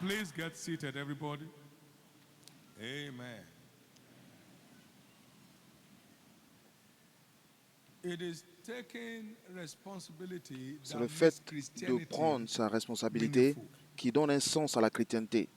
Please get seated, everybody. Amen. It is taking responsibility C'est that le makes fait de Christianity prendre sa responsabilité meaningful. qui donne un sens à la chrétienté.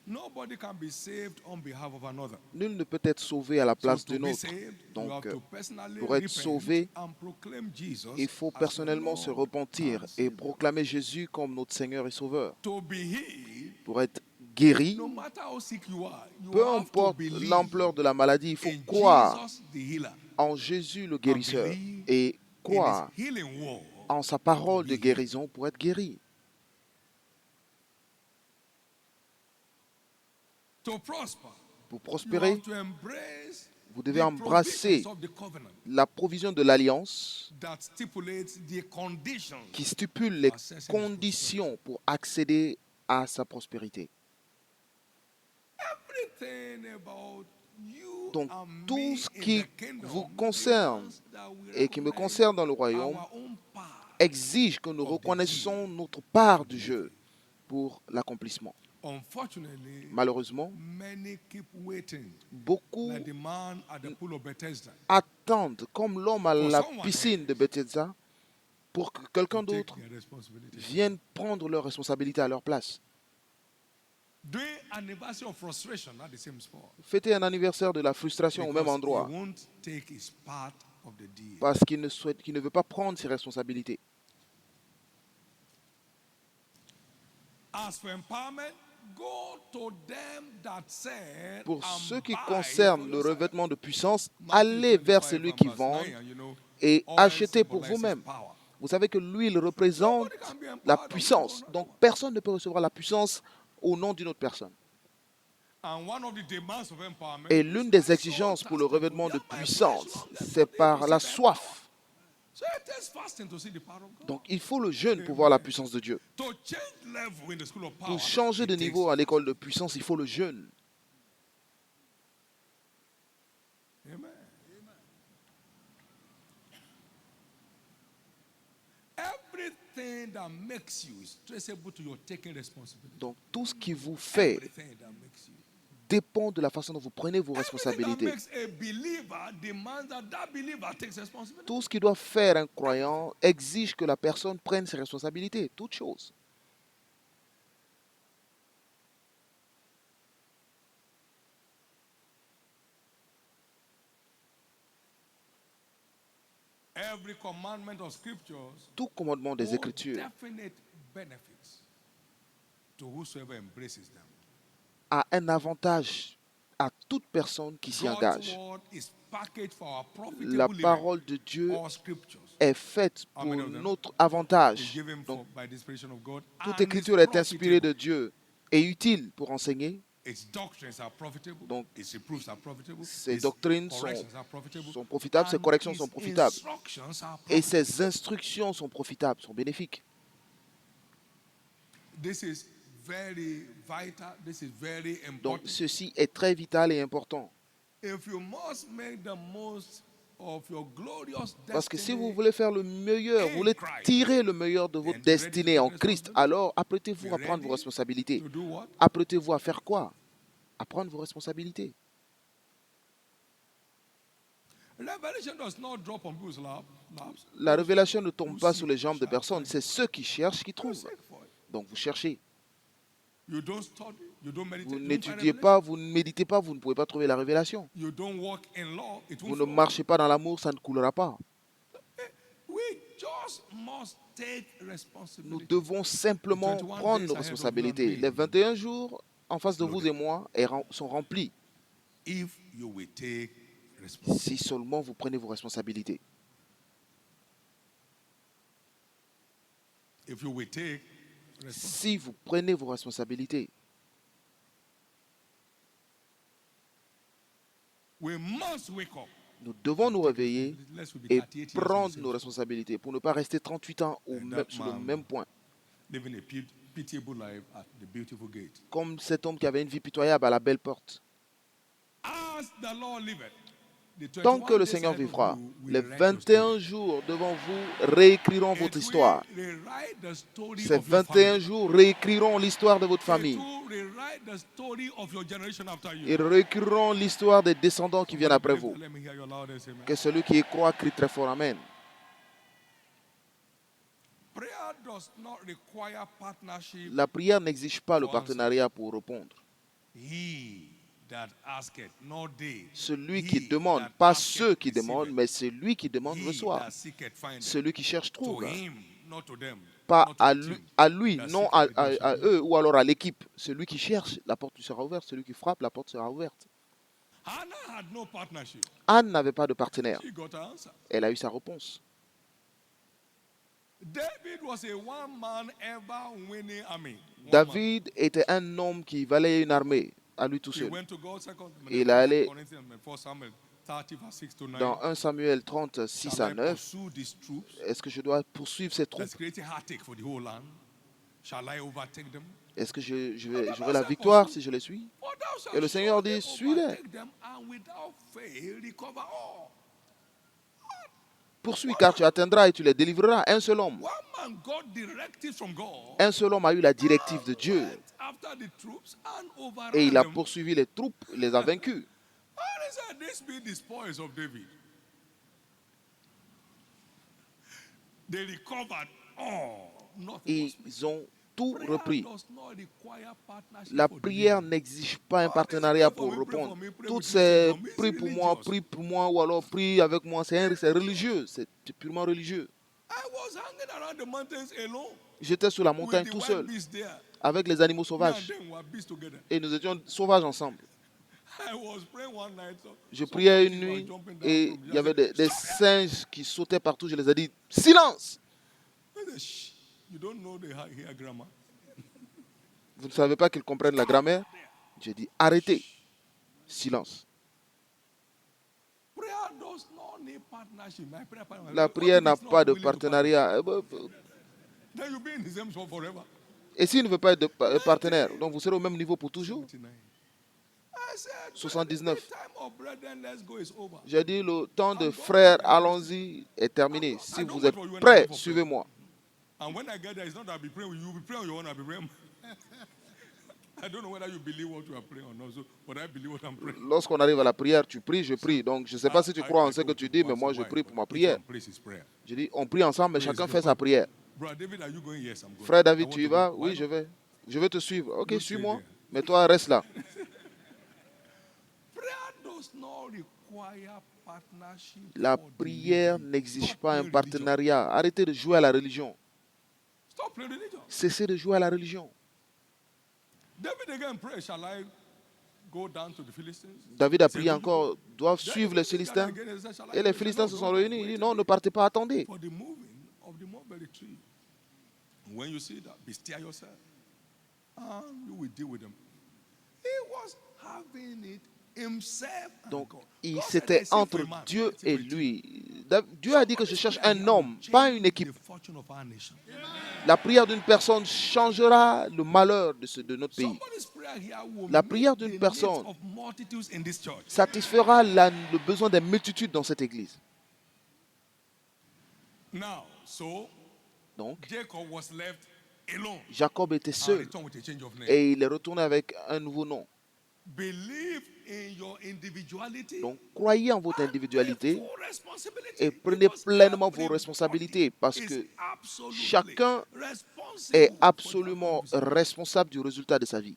Nobody can be saved on behalf of another. Nul ne peut être sauvé à la So place to d'un be autre. saved, you Donc, have to personally pour être repent sauvé, and proclaim Jesus il faut as your personnellement se Lord repentir and et Savior. proclamer Jésus comme notre Seigneur et Sauveur. To be healed, Pour être guéri, no matter how sick you are, you peu have to importe believe l'ampleur de la maladie, il faut in croire Jesus the healer en Jésus le and guérisseur believe et in his croire healing word en sa to parole be de healed. guérison pour être guéri. To prosper, Pour you prospérer, have to embrace vous devez the embrasser provisions of the covenant la provision de l'alliance that stipulates the conditions qui stipule les for accessing his conditions pour accéder à sa prospérité. prosperity. Everything about you Donc, and tout me ce in qui the kingdom vous concerne demands that we et qui me recognize concerne dans le royaume our own part exige que nous of the reconnaissions deed notre part to du be jeu living. pour l'accomplissement. Unfortunately, Malheureusement, many keep waiting beaucoup like the man at the pool of Bethesda attendent, comme l'homme à for la someone piscine de else Bethesda, pour que quelqu'un to take d'autre their responsibility. vienne prendre leurs responsabilités à leur place. Doing anniversary of frustration at the same spot Fêter un anniversaire de la frustration au même because he endroit won't take his part of the deal. parce qu'il ne veut pas prendre ses responsabilités. As for empowerment, go to them that said, Pour ce qui buy concerne for le yourself. revêtement de puissance, Matthew allez vers 25 celui and qui verse vend 9, and you know, et oil achetez pour symbolizes vous-même. power. Vous savez que l'huile représente Nobody can be la empowered on behalf of puissance. another Donc one. personne ne peut recevoir la puissance au nom d'une autre personne. And one of the demands of empowerment Et is l'une my des soul exigences pour le thirsty for revêtement thee, de and my flesh puissance, longeth c'est for thee to par see la thy power. soif. So it takes fasting to see the power of God. Donc il faut le jeûne pour voir la puissance de Dieu. To change level in the school of power, Pour changer de it takes niveau à l'école de puissance, il faut le jeûne. Amen. Everything that makes you is traceable to your taking responsibility. Donc tout ce qui vous fait Everything that makes you. dépend de la façon dont vous prenez vos Everything that responsabilités. makes a believer demands that that believer takes responsibility. Tout ce qui doit faire un croyant exige que la personne prenne ses responsabilités, toutes choses. Every commandment of scriptures Tout commandement des hold Écritures definite benefits to whosoever embraces them. a un avantage à toute personne qui s'y God's engage. word is packaged for our La profitable living. parole de Dieu All scriptures est faite How pour many of them? notre is avantage. given Donc, by the inspiration of God. toute And is écriture est inspirée de profitable. Dieu et utile pour enseigner. Its doctrines are profitable. Donc, its reproofs are profitable. ses Its doctrines corrections are profitable. sont profitables, ses And corrections its sont profitables. instructions are Et profitable. ses instructions sont profitables, sont bénéfiques. This is very vital. This is very Donc, important. ceci est très vital et important. If you must make the most of your glorious Parce que si vous destiny, voulez faire le meilleur, vous voulez Christ, tirer le meilleur de votre then be ready to destinée take en Christ, responsibility. alors apprêtez-vous Be à prendre vos ready responsabilités. to do what? Apprêtez-vous à faire quoi? À prendre vos responsabilités. Revelation does not drop on people's laps. La révélation ne tombe Who pas seek sur les jambes de shall personnes, find. c'est ceux qui cherchent qui You trouvent. seek for it. Donc vous cherchez. You don't study. You don't meditate. Vous You don't find n'étudiez revelation. pas, vous ne méditez pas, vous ne pouvez pas trouver la révélation. You don't walk in law. It Vous won't ne flow. marchez pas dans l'amour, ça ne coulera pas. We just must take Nous responsibility. devons simplement 21 prendre days nos ahead of you and responsabilités. me. Les 21 jours en face de It's vous loaded. et moi sont remplis. If you will take responsibility. Si seulement vous prenez vos responsabilités. If you will take responsibility. Si vous prenez vos responsabilités. We must wake up. Nous devons nous réveiller Lest we be et 38 years in the prendre same nos spot, responsabilités pour ne pas rester 38 ans sur le même point. living a pitiable life at the beautiful gate. Comme cet homme qui avait une vie pitoyable à la belle porte. As the Lord liveth, The Tant que 21 le days Seigneur ahead of vivra, you will les write your story. 21 jours devant vous réécriront votre It histoire. will rewrite the story Ces of your 21 family. jours réécriront l'histoire de votre It famille. will rewrite the story of your generation after you. Ils réécriront l'histoire des descendants qui viennent Somebody après believe vous. that. Let me hear your loudest amen. Que celui qui y croit crie très fort Amen. Prayer does not require partnership. La prière n'exige pas le For answer. partenariat pour répondre. He that asketh, not they. Celui qui He demande, that pas asketh ceux qui receiveth. demandent, mais celui qui demande He reçoit. that seeketh findeth. Celui qui cherche To trouve. him, not to them. Pas Not to à the lui, team à lui, that non seeketh redemption. à eux ou alors à l'équipe. Celui qui cherche, la porte lui sera ouverte. Celui qui frappe, la porte sera ouverte. Hannah had no partnership. Anne n'avait pas de partenaire. She got her answer. Elle a eu sa réponse. David was a one-man ever winning army. One man. David était un homme qui valait une armée à lui tout He seul. went to God, second, Il est allé Corinthians, 1 Samuel 30, verse 6 to 9. Dans 1 Samuel 30, 6 Shall à I 9, pursue these troops est-ce que je dois poursuivre ces troupes? that's creating heartache for the whole land? Shall I overtake them? Est-ce que j'aurai la victoire si je les suis? For thou shalt Et le Seigneur surely dit, suis-les. overtake them and without fail recover all. Poursuis car tu atteindras et tu les délivreras. Un seul homme. One man got directive from God. Un seul homme a eu la directive de Dieu. Went after the troops and overran Et il a them. poursuivi les troupes, les a vaincus. And he said, this be the spoils of David. They recovered all. Nothing was Ils ont tout Prayer repris. does not require partnership La for prière deliverance. n'exige pas un partenariat pour répondre. Toutes ces prie pour moi, ou alors prie avec moi, c'est religieux, c'est purement religieux. I was hanging around the mountains alone J'étais sur la with montagne the tout wild seul, beasts there. avec les animaux Me and sauvages. them were beasts together. Et nous étions sauvages ensemble. I was praying one night. So Je some priais une monkeys were nuit jumping down et from il y avait there. des singes qui sautaient partout. Je les ai dit, silence! I said, shh, you don't know the here grammar. Vous ne savez pas qu'ils comprennent la grammaire? J'ai dit, arrêtez. Silence. Prayer does not need partnership. My prayer partner. La What prière if n'a it's not pas de willing to partner? partenariat. Then you'll be in the same spot forever. Et s'il ne veut pas être de partenaire, donc vous serez au même niveau pour toujours. 79. I said, 79. the time of brethren, let's go is over. J'ai dit, le temps de frères, allons-y, est terminé. Si vous êtes prêts, suivez-moi. And when I get there, it's not that I'll be praying with you. You'll be praying on your own. I'll be praying. I don't know whether you believe what you are praying or not, so, but I believe what I'm praying. Lorsqu'on arrive à la prière, tu pries, je prie. Donc, je ne sais pas si tu crois en ce que tu dis, mais moi, je prie pour ma prière. Je dis, on prie ensemble, mais chacun fait sa prière. Brother David, are you going? Yes, I'm going. Frère I David, want tu y to go. vas? Why Oui, not? je vais. Je vais te suivre. Ok, You suis-moi. stay there. Mais toi, reste là. Prayer does not require partnership. La for prière deliverance. n'exige Stop pas un playing religion. partenariat. Arrêtez de jouer à la religion. Stop playing religion. Cessez de jouer à la religion. David again pray, shall I go down to the Philistines? David a Say, prié "Will you encore, go?" doivent Then suivre the les Philistines Philistins. again, they said, "Shall I Et go?" les He said, Philistins "No, se don't sont go. réunis. Il dit, Wait non, ne partez pas, attendez. for the moving of the mulberry tree. When you see that, bestir yourself, and you will deal with them. He was having it himself. And Donc, God. il God said, c'était "I seek for entre a man, Dieu I seek et for a team." lui. Dieu a dit que je cherche Somebody's un prayer homme, will pas change une équipe. the fortune of our nation. La prière d'une personne changera le malheur de notre pays. Somebody's prayer here will La meet prière the d'une needs personne of multitudes in this church. Satisfera le besoin des multitudes dans cette église. Now, so Donc, Jacob was left alone Jacob était and seul returned with a change of name. et il est retourné avec un nouveau nom. Believe in your individuality. Donc, croyez en votre and individualité take full responsibility, et prenez because pleinement vos everybody responsabilités parce is que absolutely chacun responsible est for their absolument contribution. responsable du résultat de sa vie.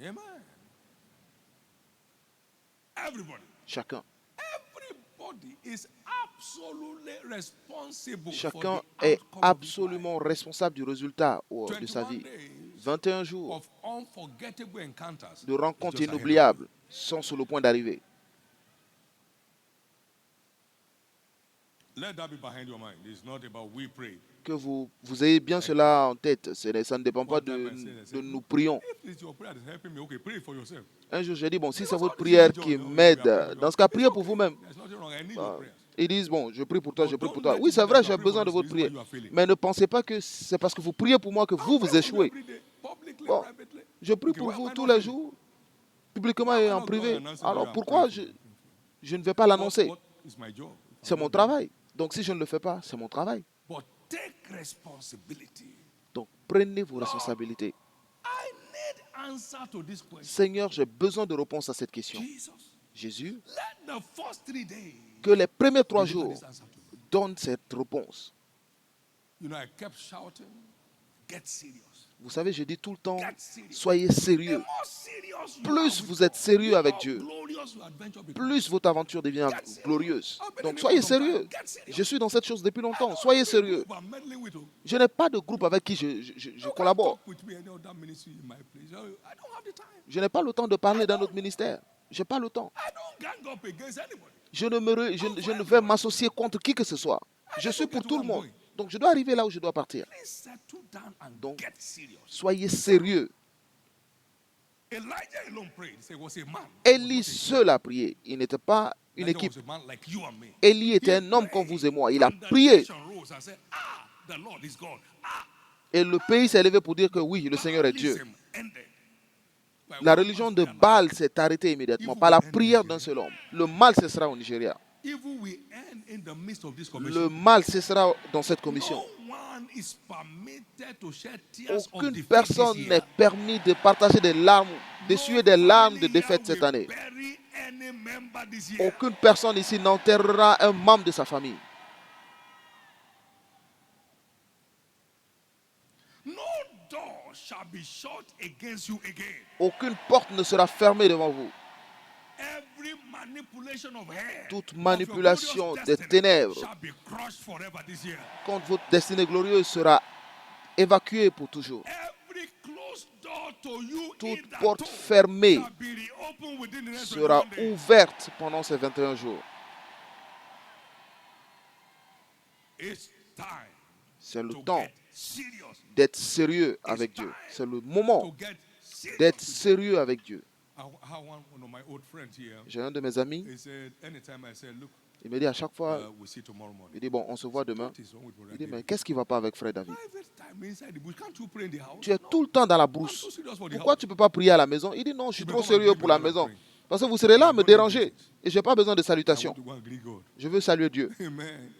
Amen. Everybody. Chacun. Everybody is absolutely responsible Chacun for the est outcome of his life. absolument responsable du résultat de sa 21 vie. days 21 jours of unforgettable encounters de rencontres is just ahead of inoubliables sont sur le point d'arriver. you. Let that be behind your mind. It's not about we pray. Que vous ayez bien cela en tête. Ça ne dépend pas de nous prions. If it's your prayer that's helping me, okay, pray for yourself. Un jour, j'ai dit, bon, si c'est votre prière qui m'aide, dans ce cas, priez pour vous-même. There's nothing wrong. I need your prayers. Ils disent, bon, je prie pour toi, je prie pour toi. Oui, c'est vrai, j'ai besoin de votre prière. Mais ne pensez pas que c'est parce que vous priez pour moi que vous échouez. Publicly, Bon, privately. je prie pour vous tous les jours, publiquement et en privé. Alors pourquoi je je ne vais pas l'annoncer. What is my job? If C'est I'm mon not doing it? travail. Donc si je ne le fais pas, c'est mon travail. But take responsibility. Donc prenez vos responsabilités. I need answer to this question. Seigneur, j'ai besoin de réponse à cette question. Jesus, Jésus, let the first 3 days que les premiers 3 deliver jours this answer to me. donnent cette réponse. You know, I kept shouting, get serious. Vous savez, je dis tout le temps, Get serious. soyez The sérieux. more serious you Plus are vous with êtes God, sérieux the avec more Dieu, glorious your adventure becomes. plus votre aventure devient Get serious. glorieuse. I've been Donc in it soyez for some time. sérieux. Get serious. Je suis dans cette chose depuis I longtemps. don't Soyez have a sérieux. group I'm meddling with. You Je n'ai pas de groupe avec qui je can't collabore. talk with me any other ministry in my place. I don't have the time. Je n'ai pas le temps de parler d'un autre ministère. Je n'ai pas le temps. I don't gang up against anybody. Je ne vais m'associer contre qui que ce soit. Je suis pour tout le monde. Donc je dois arriver là où je dois partir. Please settle down and Donc, get serious. soyez sérieux. Elijah alone prayed. He was a man. Élie seul a prié. Il n'était pas une Elijah équipe. was a man like you and me. Élie était un homme comme vous et moi. Il a prié. The nation rose and said, "Ah, the Lord is God." Ah, Et le pays s'est levé pour dire que oui, le Seigneur est Dieu. Baalism ended. By La one religion man's de prayer. Baal s'est arrêtée immédiatement par la prière d'un seul homme. Le mal cessera au Nigeria. Evil will end in the midst of this Le commission. mal cessera dans cette commission. No one is permitted to shed tears of Aucune defeat personne this n'est year. permis de partager des larmes, d'essuyer des larmes de défaite cette année. Bury any member this year. Aucune personne ici n'enterrera un membre de sa famille. No door shall be shut against you again. Aucune porte ne sera fermée devant vous. Every manipulation of hell, Toute of your manipulation glorious des destiny ténèbres shall be crushed forever this year. contre votre destinée glorieuse sera évacuée pour toujours. Every closed door to you Toute in that porte door fermée shall be reopened within the next sera 21 days. ouverte pendant ces 21 jours. It's time C'est le to temps get serious. d'être sérieux avec Dieu. C'est le moment To get serious. d'être sérieux avec Dieu. I have one of my old friends here. J'ai un de mes amis, He said, anytime I said, look, il me dit à chaque fois, we'll see tomorrow morning. il dit bon, on se voit demain. What is wrong with brother Il dit mais David? qu'est-ce qui ne va pas avec frère David? Private time inside the bush. Can't you pray in the house? Tu es tout le temps dans la I'm brousse. so serious for the Pourquoi house. tu ne peux pas prier à la maison? Il dit non, je suis Il trop peut sérieux pas pour la prier, maison. prier. Parce que vous serez là à me God is déranger. gracious. Et je n'ai pas besoin de I salutations. want to go and greet God. Je veux saluer Dieu. Amen.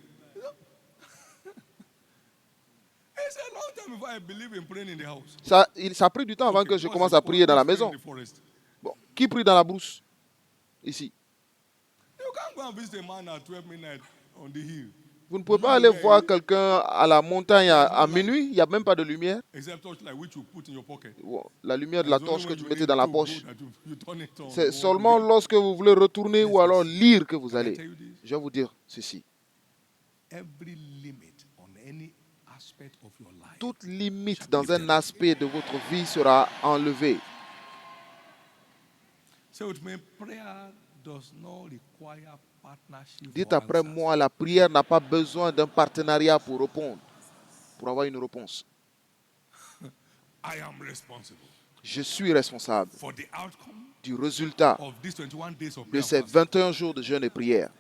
It's a long time before I believe in praying in the house. Ça a pris du temps avant Okay, que je what's commence the- à prier dans la who's praying maison. in the forest? Bon, qui prie dans la brousse? Ici. You can't go and visit a man at 12 midnight on the hill. Vous ne pouvez pas aller voir quelqu'un à la montagne à minuit. Il n'y a même pas de lumière. Except torchlight which you put in your pocket. Bon, la lumière de la It's only torche que when tu you mettais need dans la to poche. go that you turn it on. C'est Oh, seulement you- lorsque vous voulez retourner ou alors lire que vous Can I allez. tell you this? Je vais vous dire ceci. Every limit on any aspect of your life. Toute limite dans un aspect de votre vie sera enlevée. Say with me, prayer does not require partnership. Dites for après answers. moi, la prière n'a pas besoin d'un partenariat pour répondre, pour avoir une réponse. I am responsible Je suis responsable for the outcome du résultat of these 21 days of de prayer. ces and fasting. 21 jours de jeûne et prière.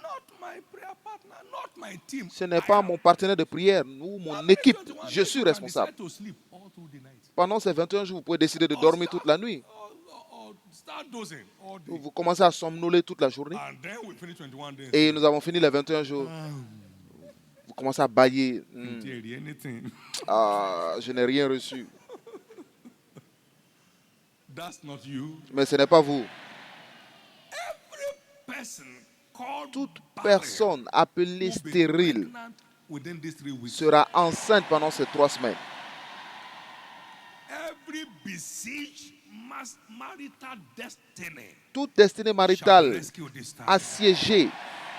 Not my prayer partner, not my team. Ce n'est I pas am. mon partenaire de prière ou mon After équipe. 21 Je days, suis you can responsable. decide to sleep all through the night. Pendant ces 21 jours, vous pouvez décider de dormir toute la nuit. Or start dozing all day. Vous commencez à somnoler toute la journée. And then we finish 21 days. Et nous avons fini les 21 jours. Vous commencez à bailler. Anything. Ah, je n'ai rien reçu. That's not you. Mais ce n'est pas vous. Every person called Toute barren personne appelée will be stérile pregnant within these 3 weeks. sera enceinte pendant ces 3 semaines. Every besieged marital destiny Toute destinée shall be maritale rescued this time. assiégée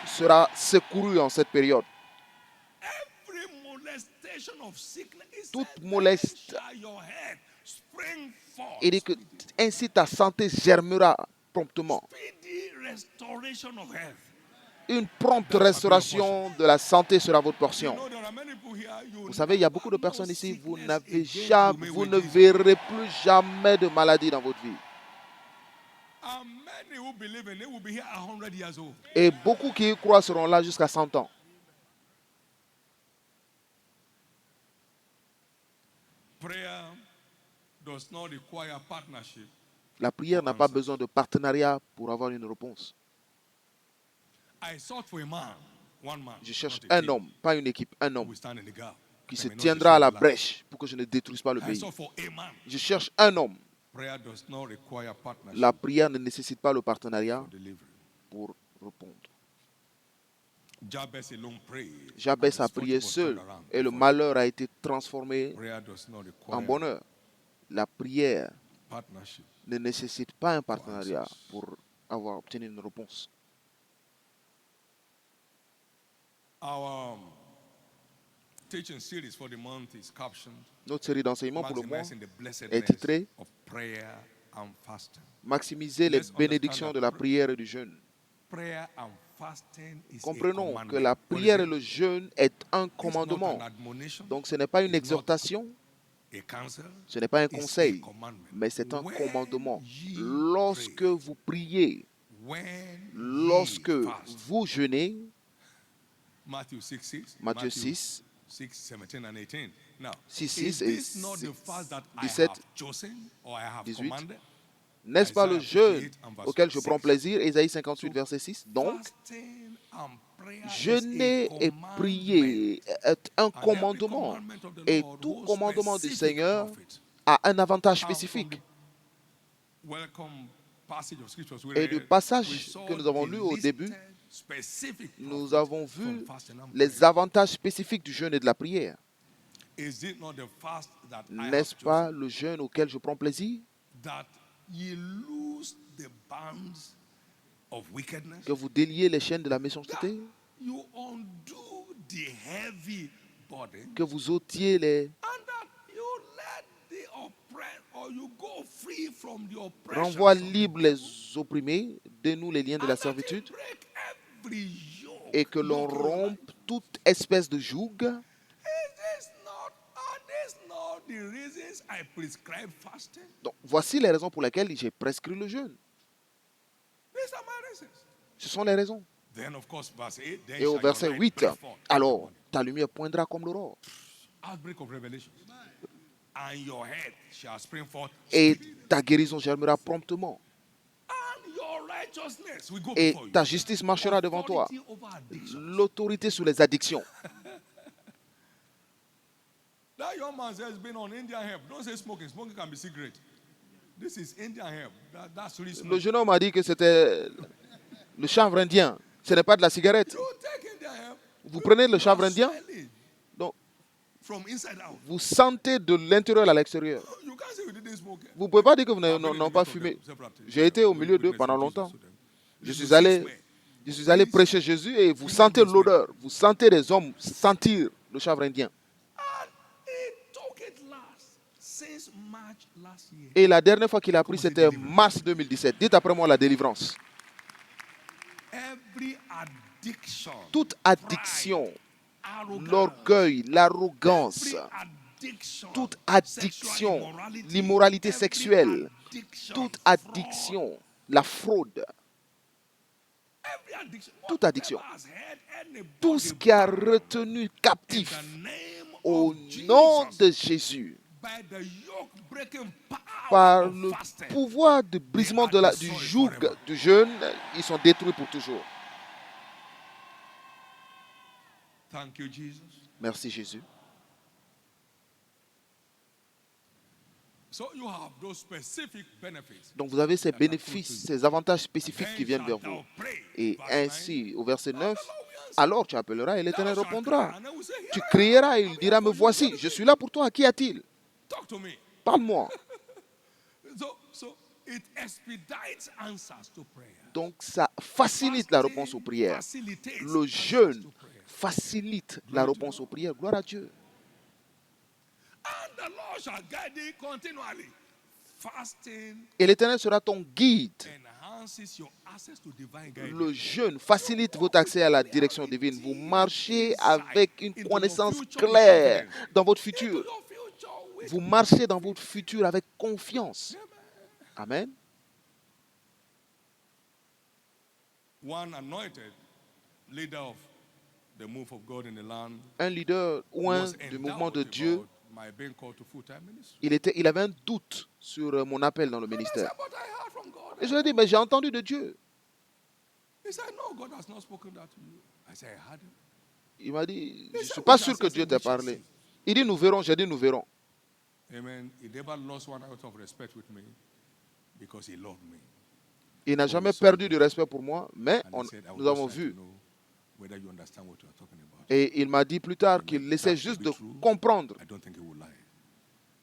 sera secourue en cette période. Every molestation of sickness, it Toute said, moleste- "Then shall your head spring forth." Il dit que ainsi ta santé germera promptement. Speedy restoration of health. Une prompte restauration de la santé sera votre You portion. know, there are many people here, you Vous savez, il y a beaucoup de have personnes no ici, vous sickness n'avez again jamais, to vous me ne with Jesus. verrez plus jamais de maladie dans votre vie. And many who believe in it will be here 100 years old. Et beaucoup qui y croient seront là jusqu'à 100 ans. Prayer does not require partnership La prière n'a pas besoin de partenariat pour avoir une réponse. I sought for a man, one man, Je cherche not a un team, homme, pas une équipe, un who homme will stand in the gap. qui That se may not tiendra à la destroy the land. brèche pour que je ne détruise pas le I pays. sought for a man. Je cherche un homme. Prayer does not require partnership La prière ne nécessite pas le partenariat for delivery. pour répondre. Jabez alone prayed. Jabez and a his prié fortune was seul turned around et le before him. malheur a été transformé Prayer does not en require bonheur. La prière partnership. ne nécessite pas un partenariat pour avoir obtenu une réponse. Our teaching series for the month is captioned Notre série d'enseignements pour le mois Maximizing the blessedness est titrée of prayer and fasting. Maximiser les Let's bénédictions understand de that la prière et du jeûne. Prayer and fasting is a Comprenons commandment. que la What is prière et it? le jeûne est un It's not commandement. an admonition, Donc ce n'est pas une it's not exhortation, a counsel, ce n'est pas un it's a conseil, commandment. mais c'est un When commandement. ye Lorsque pray, vous priez, when lorsque ye fast. vous jeûnez, Matthew 6:6. Matthieu 6, 6:17 and 18. Now, 6, is 6 et this not the fast that I 17, have chosen or I have 18. commanded? N'est-ce pas le Isaiah jeûne 58 and verse auquel je prends 6. plaisir? Ésaïe 58, So, verset 6. Donc, fasting and prayer is jeûner a et commandment. prier est un And every commandement. commandment of the Et Lord tout holds commandement du specific Seigneur profit. a un avantage And from spécifique. the welcome passage of scriptures we Et read, du we passage saw que nous avons the lu au début, listed specific nous profit avons from vu fasting and les prayer. avantages spécifiques du jeûne et de la prière. Is it not the fast that I have N'est-ce pas chosen, le jeûne auquel je prends plaisir? that ye lose the bounds of wickedness, Que vous déliez les chaînes de la that méchanceté? you undo the heavy burden, Que vous ôtiez les... and that you let the oppressed, or you go free from the Renvoie oppression, libre les opprimés, dénoue les liens de la and that you servitude, break every yoke. et que l'on yoke in your life. rompe toute espèce de joug. Are these not the reasons I prescribe fasting? Donc, voici les raisons pour lesquelles j'ai prescrit le jeûne. These are my reasons. Ce sont les raisons. Then, of course, verse 8. Then Et au shall verset your light 8, break forth like the alors morning. ta lumière poindra comme l'aurore, Outbreak of revelation. And your head shall spring forth. et speedily. ta guérison germera promptement, And your righteousness will go et before you. ta justice marchera devant toi. Authority over addiction. L'autorité sur les addictions. That young man says he's been on Indian hemp. Don't say smoking. Smoking can be cigarette. This is Indian hemp. That's really Le smoking. jeune homme a dit que c'était le chanvre indien. Ce n'est pas de la cigarette. You take Indian hemp. Vous prenez le you chanvre are indien, smelling donc from inside out. vous sentez de l'intérieur à l'extérieur. You can't say you didn't smoke. Vous ne pouvez pas dire que vous I've been n'avez in the pas midst of fumé. them several times. J'ai été au milieu d'eux Witness pendant Jesus longtemps. to them. Je This is suis allé, six men. prêcher Jésus et vous sentez l'odeur. Vous sentez les hommes sentir le chanvre indien. And he took it last since March last year. Et la dernière fois qu'il a pris, c'était mars 2017. Dites après moi la délivrance. Every addiction, Toute addiction, pride, arrogance, l'orgueil, l'arrogance, every addiction, toute sexual addiction, immorality, l'immoralité every sexuelle, addiction, toute fraud, addiction, la fraude, every addiction, toute addiction, whatever has held anybody tout ce qui a bound retenu in captif the name au of nom Jesus, de Jésus, by the yoke-breaking power par of le fasting. pouvoir de brisement du joug du jeûne, ils sont détruits pour toujours. Thank you, Jesus. Merci Jésus. So you have those specific benefits. Donc vous avez ces bénéfices, ces avantages spécifiques qui viennent vers vous. Et ainsi, au verset 9, alors tu appelleras et l'Éternel répondra. Tu crieras et il dira, me voici, je suis là pour toi, qui a-t-il? Talk to me. Parle-moi. So it expedites answers to prayer. Donc ça facilite la réponse aux prières. Facilitates Le answers jeûne to prayer. facilite la réponse aux prières. Gloire à Dieu. And the Lord shall guide thee continually. Fasting Et l'Éternel sera ton guide. enhances your access to divine guidance. Le jeûne facilite votre accès à la direction divine. Vous marchez avec une connaissance claire dans votre futur. Your future with Vous marchez dans votre futur avec confiance. Amen. one anointed leader of the move of God in the land Un leader ou un was du mouvement de endowed Dieu about my being called to full-time ministry. il avait un doute sur mon appel dans le And I ministère. said, but I heard from God. Et je lui ai dit, mais j'ai entendu de Dieu. He said, no, God has not spoken that to you. I said, I heard him. Il m'a dit, je ne He suis said, pas we shall sûr que see, Dieu we t'ait shall parlé. see. Il dit, nous verrons. J'ai dit, nous verrons. Amen. He never lost one out of respect with me because he loved me. Il n'a jamais perdu de respect pour moi, mais And he said, I nous would avons just like vu. to know whether you understand what you are talking about. Et il m'a dit plus tard Amen. qu'il essaie That juste could de be true. comprendre I don't think he will lie.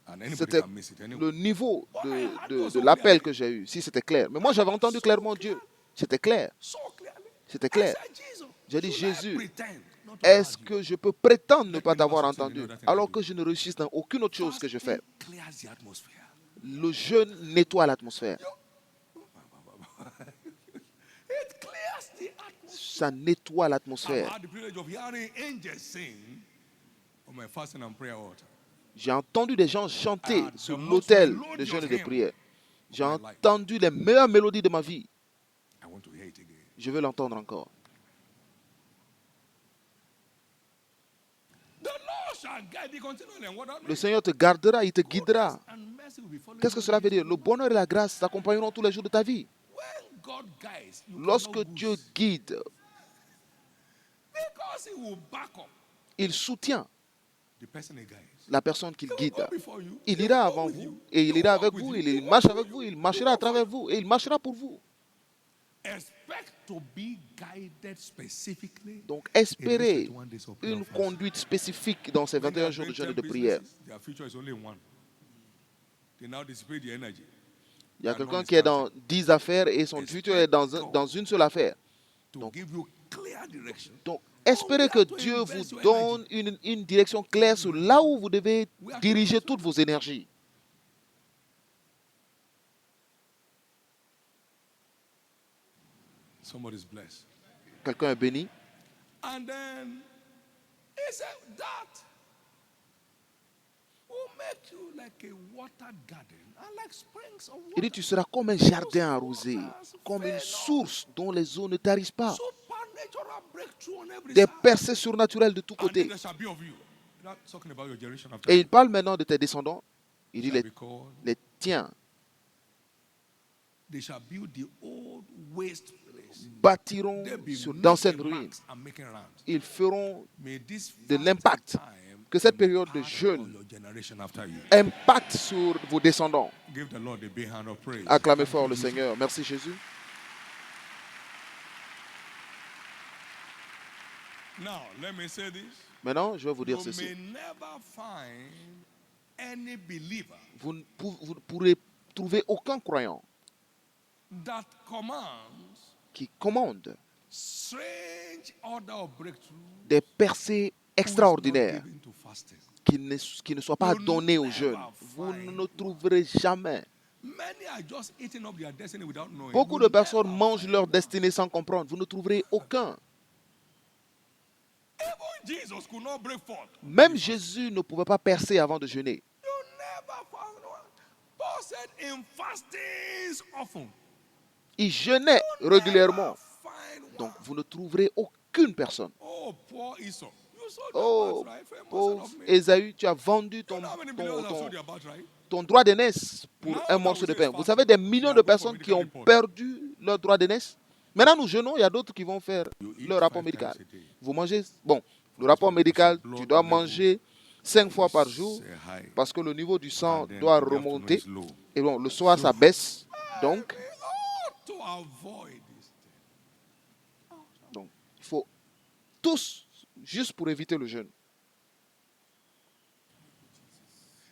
And anybody C'était can miss it anyway. le niveau But I had de so l'appel clearly. que j'ai eu, si c'était clair. Mais moi, j'avais entendu So clairement clearly. Dieu. C'était clair. So clearly. C'était I clair. said, Jesus, J'ai dit, should I Jésus, pretend not to est-ce have you? que je peux prétendre ne Let pas me t'avoir never succeed in entendu other thing I alors do. que je ne réussisse dans aucune autre chose que je fais? Fasting clears the atmosphere. Le jeûne nettoie l'atmosphère. It clears the atmosphere. Ça nettoie I've l'atmosphère. had the privilege of hearing angels sing on my fasting and prayer altar. J'ai entendu des gens chanter Ah, sur the most l'autel de melodious jeûne et de hymn prière. J'ai of my life. entendu les meilleures mélodies de ma vie. I want to hear it again. Je veux l'entendre encore. The Lord shall guide thee continually. And what that Le means? Seigneur te gardera, il te guidera. Goodness and mercy will be following Qu'est-ce que you cela all veut the dire? days Le of your life. bonheur et la grâce t'accompagneront tous les jours de ta vie. When God guides, you Lorsque cannot Dieu goose. guide, Because he will back up il soutient the person he guides. la personne qu'il He will guide. go before you. Il He will ira go avant with vous you. et He il will ira walk avec with vous, you. il He will marche follow avec you. vous, il He will marchera à walk for travers you. vous et il marchera pour vous. Expect to be guided specifically Donc in these espérez 21 days of prayer une and fasting. conduite spécifique dans ces Many 21 are jours de doing jeûne et 10 de prière. businesses, their future is only one. They now dissipate the energy. Il y a That one quelqu'un is qui est dans starting 10 affaires et son Expect futur est dans God une seule affaire. to Donc, give you clear direction. Donc, espérez que Dieu vous donne une direction claire sur là où vous devez diriger toutes vos énergies. Somebody's blessed. Quelqu'un est béni. And then he said that will make you like a water garden and like springs of Il dit, water. tu seras comme un jardin arrosé, comme une source dont les eaux ne tarissent pas. Supernatural breakthrough on every Des side. percées surnaturelles de tous And côtés. there shall be of you. Not talking about your generation after Et you. il parle maintenant de tes descendants. Il dit Shall les, be called. les tiens They shall build the old waste place. bâtiront They'll be sur d'anciennes making ruines. marks and making rounds. Ils feront May this de fasting l'impact. time Que cette période de impact jeûne on your generation after you. impacte sur vos descendants. Give the Lord a big hand of praise. Acclamez fort le Seigneur. Merci Jésus. Now, let me say this. Maintenant, je vais vous dire You ceci. may never find any believer Vous ne pourrez trouver aucun croyant that commands qui commande strange order of breakthrough des percées who is not extraordinaires given to fasting. qui ne soient pas You'll données aux never jeunes. Vous find ne trouverez jamais. Many are just eating up their destiny without knowing. Beaucoup de You'll personnes never mangent find leur one. destinée sans comprendre. Vous ne trouverez aucun. Even Jesus could not break forth. Même Jésus ne pouvait pas percer avant de jeûner. You never found one. Paul said, in fastings often. Il jeûnait You régulièrement. never find one. Donc, vous ne trouverez aucune personne. Oh, poor Esau. You sold Oh, your birthright for a morsel pauvre of meat. Ésaü, tu as vendu You ton, know how many ton, believers have ton, sold their birthright? ton droit d'aînesse pour Now un that morceau we de say pain. it's Vous fasting, savez, des they millions are de going for personnes qui medical ont report. perdu leur droit d'aînesse. Maintenant, nous jeûnons, il y a d'autres qui vont faire You eat leur rapport 5 médical. times a day. Vous mangez, bon, le rapport médical, tu dois manger 5 fois par jour Say hi. parce que le niveau du sang And then doit in the afternoon remonter. it's low. Et bon, le soir, ça baisse. Donc, We ought to avoid this thing. donc, il faut tous, juste pour éviter le jeûne.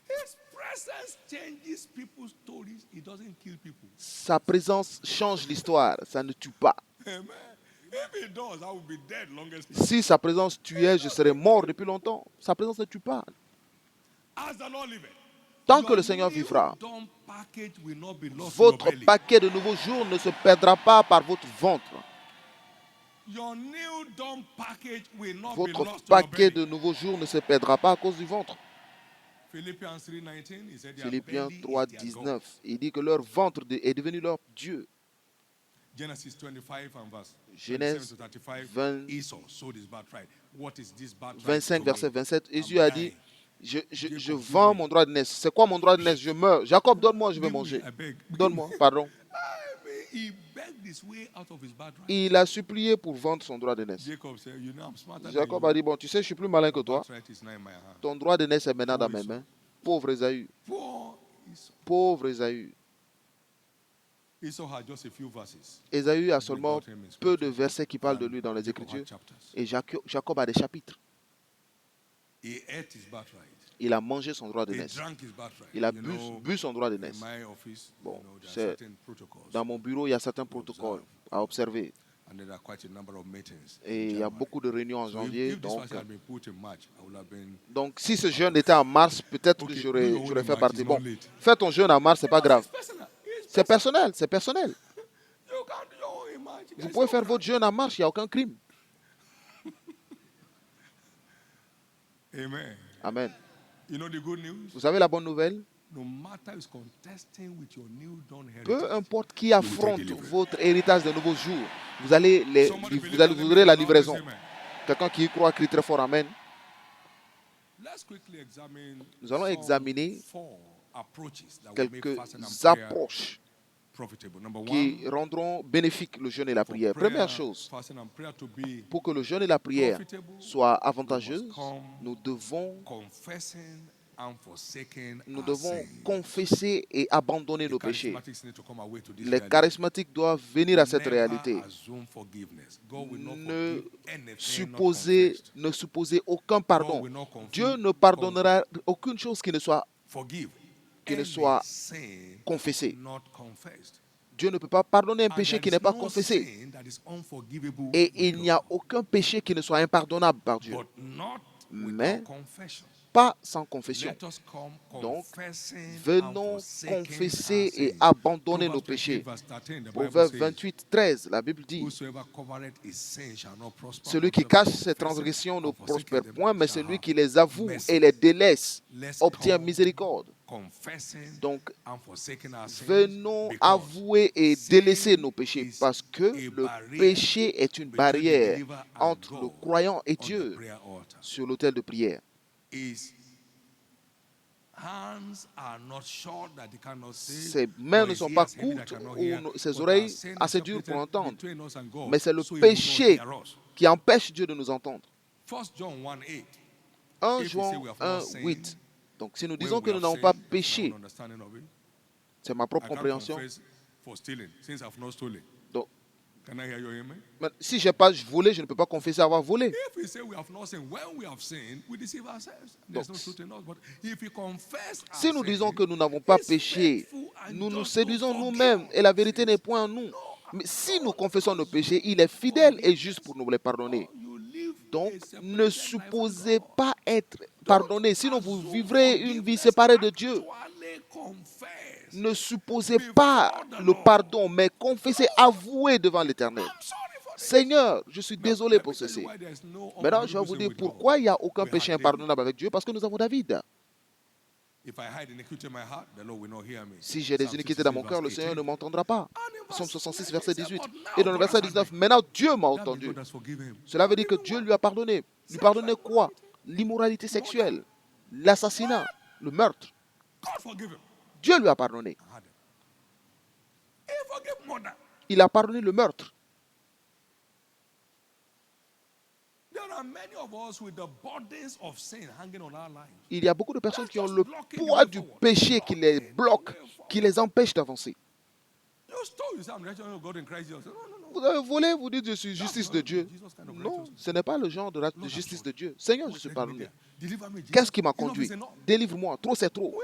His presence changes people's stories. It doesn't kill people. Sa présence change l'histoire, ça ne tue pas. Amen. If it does, I will be dead longest time. Si sa présence tuait, je serais mort depuis longtemps. Sa présence ne tue pas. As the Lord liveth, Tant que your le Seigneur new vivra, dawn package will not be lost in your votre belly. paquet de nouveaux jours ne se perdra pas par votre ventre. Your new dawn package will not be Votre lost in your paquet belly. de nouveaux jours ne se perdra pas à cause du ventre. Philippians 3:19, he said their Philippiens belly is 3, their God. 19. Il dit que leur ventre est devenu leur Dieu. Genesis 25 and verse Genèse 27 to 35. 20, Esau sold his birthright. What is this birthright? 25, to verset me? 27. I'm Jésus a dit, dying. Je vends mon droit d'aînesse. C'est quoi mon droit d'aînesse? Je meurs. Jacob, donne-moi, je vais manger. Donne-moi, pardon. Il a supplié pour vendre son droit d'aînesse. Jacob a dit, bon, tu sais, je suis plus malin que toi. Ton droit d'aînesse est maintenant dans mes mains. Pauvre Ésaü. Pauvre Ésaü. Ésaü a seulement peu de versets qui parlent de lui dans les Écritures. Et Jacob a des chapitres. Il a mangé son droit d'aînesse. Il a bu son droit d'aînesse. Bon, dans mon bureau, il y a certains protocoles à observer. Et il y a beaucoup de réunions en janvier. Donc si ce jeûne était en mars, peut-être que j'aurais fait partie. Bon, fais ton jeûne en mars, c'est pas grave. C'est personnel, c'est personnel. Vous pouvez faire votre jeûne en mars, il n'y a aucun crime. Amen. Vous savez la bonne nouvelle? Peu importe qui affronte votre héritage de nouveaux jours, vous aurez la livraison. Quelqu'un qui y croit crie très fort Amen. Nous allons examiner quelques approches qui rendront bénéfique le jeûne et la prière. Première chose, pour que le jeûne et la prière soient avantageux, nous devons confesser et abandonner nos péchés. Les charismatiques doivent venir à cette réalité. Ne supposez aucun pardon. Dieu ne pardonnera aucune chose qui ne soit confessée. Dieu ne peut pas pardonner un péché qui n'est pas confessé. Et il n'y a aucun péché qui ne soit impardonnable par Dieu. Mais pas sans confession. Donc, venons confesser et abandonner nos péchés. Proverbe 28, 13, la Bible dit, celui qui cache ses transgressions ne prospère point, mais celui qui les avoue et les délaisse obtient miséricorde. Donc, venons avouer et délaisser nos péchés, parce que le péché est une barrière entre le croyant et Dieu sur l'autel de prière. Ses mains ne sont pas courtes ou ses oreilles assez dures pour entendre. Mais c'est le péché qui empêche Dieu de nous entendre. 1 Jean 1, 8. Donc si nous disons que nous n'avons pas péché, c'est ma propre compréhension. Donc, si je n'ai pas volé, je ne peux pas confesser avoir volé. Donc, si nous disons que nous n'avons pas péché, nous nous séduisons nous-mêmes et la vérité n'est point en nous. Mais si nous confessons nos péchés, il est fidèle et juste pour nous les pardonner. Donc, ne supposez pas être pardonné, sinon vous vivrez une vie séparée de Dieu. Ne supposez pas le pardon, mais confessez, avouez devant l'Éternel. Seigneur, je suis désolé pour ceci. Maintenant, je vais vous dire pourquoi il n'y a aucun péché impardonnable avec Dieu, parce que nous avons David. Si j'ai des iniquités dans mon cœur, le Seigneur ne m'entendra pas. Psaume 66, verset 18. Et dans le verset 19, maintenant Dieu m'a entendu. Cela veut dire que Dieu lui a pardonné. Lui pardonner quoi? L'immoralité sexuelle, l'assassinat, le meurtre. Dieu lui a pardonné. Il a pardonné le meurtre. Il y a beaucoup de personnes qui ont le poids du péché qui les bloque, qui les empêche d'avancer. Vous avez volé, vous dites je suis justice de Dieu. Non, ce n'est pas le genre de justice de Dieu. Seigneur, je suis pardonné. Qu'est-ce qui m'a conduit? Délivre-moi, trop c'est trop.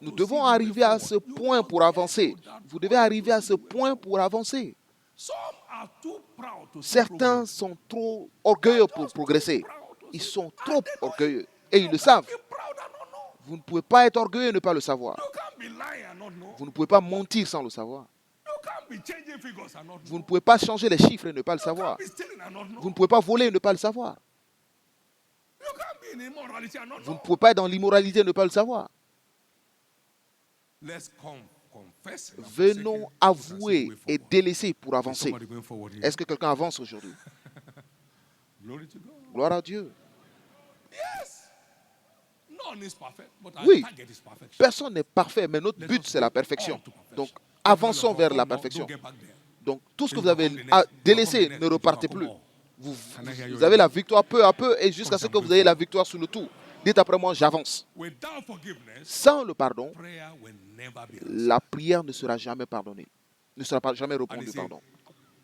Nous devons arriver à ce point pour avancer. Vous devez arriver à ce point pour avancer. Certains sont trop orgueilleux pour progresser. Ils sont trop orgueilleux et ils le savent. Vous ne pouvez pas être orgueilleux et ne pas le savoir. Vous ne pouvez pas mentir sans le savoir. Vous ne pouvez pas changer les chiffres et ne pas le savoir. Vous ne pouvez pas voler et ne pas le savoir. Vous ne pouvez pas être dans l'immoralité et ne pas le savoir. Venons avouer et délaisser pour avancer. Est-ce que quelqu'un avance aujourd'hui? Gloire à Dieu. Yes. None is perfect, but our Oui, target is perfection. personne n'est parfait, mais notre but, c'est la perfection. Donc, avançons vers la perfection. Don't get back there. Donc, tout ce que If vous you avez overcome the next, délaissé, you ne overcome repartez all. plus. Vous, Can I hear you vous avez again? la victoire peu à peu et jusqu'à ce que vous ayez la victoire sur le tout. Dites après moi, j'avance. Without forgiveness, Sans le pardon, prayer will never be answered. la prière ne sera jamais pardonnée. Ne sera pas jamais And répondue, he said, pardon.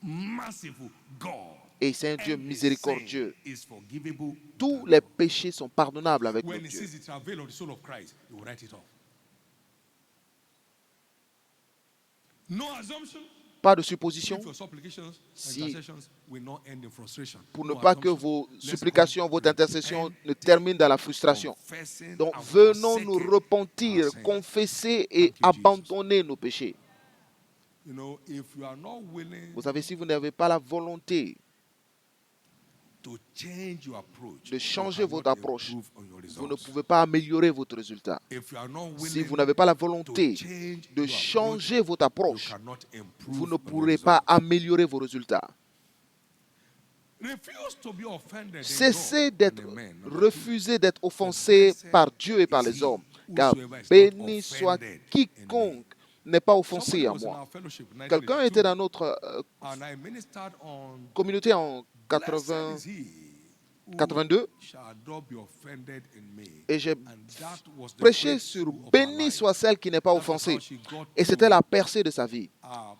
merciful God. Et c'est un Dieu And his miséricordieux. sin is forgivable. Tous les péchés sont pardonnables avec When notre he Dieu. sees the travail of the soul of Christ, he will write it off. No assumption. Pas de supposition. If your supplications and Si- intercessions will not end in frustration. Pour No ne pas que assumption. vos Let's supplications, come votre intercession ne terminent dans la frustration. confessing Donc and venons nous forsaking repentir, our sins. confesser et Thank you, Jesus. abandonner nos péchés. You know, if you are not willing Vous savez, si vous n'avez pas la volonté to change your approach, de you changer cannot votre approche, improve on your vous ne results. pouvez pas améliorer votre résultat. If you are not Si willing vous n'avez pas la to volonté change de your changer approach, votre you approche, cannot improve vous ne on your pourrez pas results. améliorer vos résultats. Refuse to be offended in Cessez God d'être, and in men. Number two, refusez d'être offensé par Dieu et par les hommes. Car béni soit quiconque n'est pas offensé somebody à was in moi. our fellowship in Quelqu'un 1982, était dans notre and I ministered on communauté en blessed 80, is he who 82 shall not be offended in me. et j'ai And that was the prêché breakthrough sur of our béni life. soit celle qui n'est pas That was offensée. how she got Et c'était through la percée de sa vie. our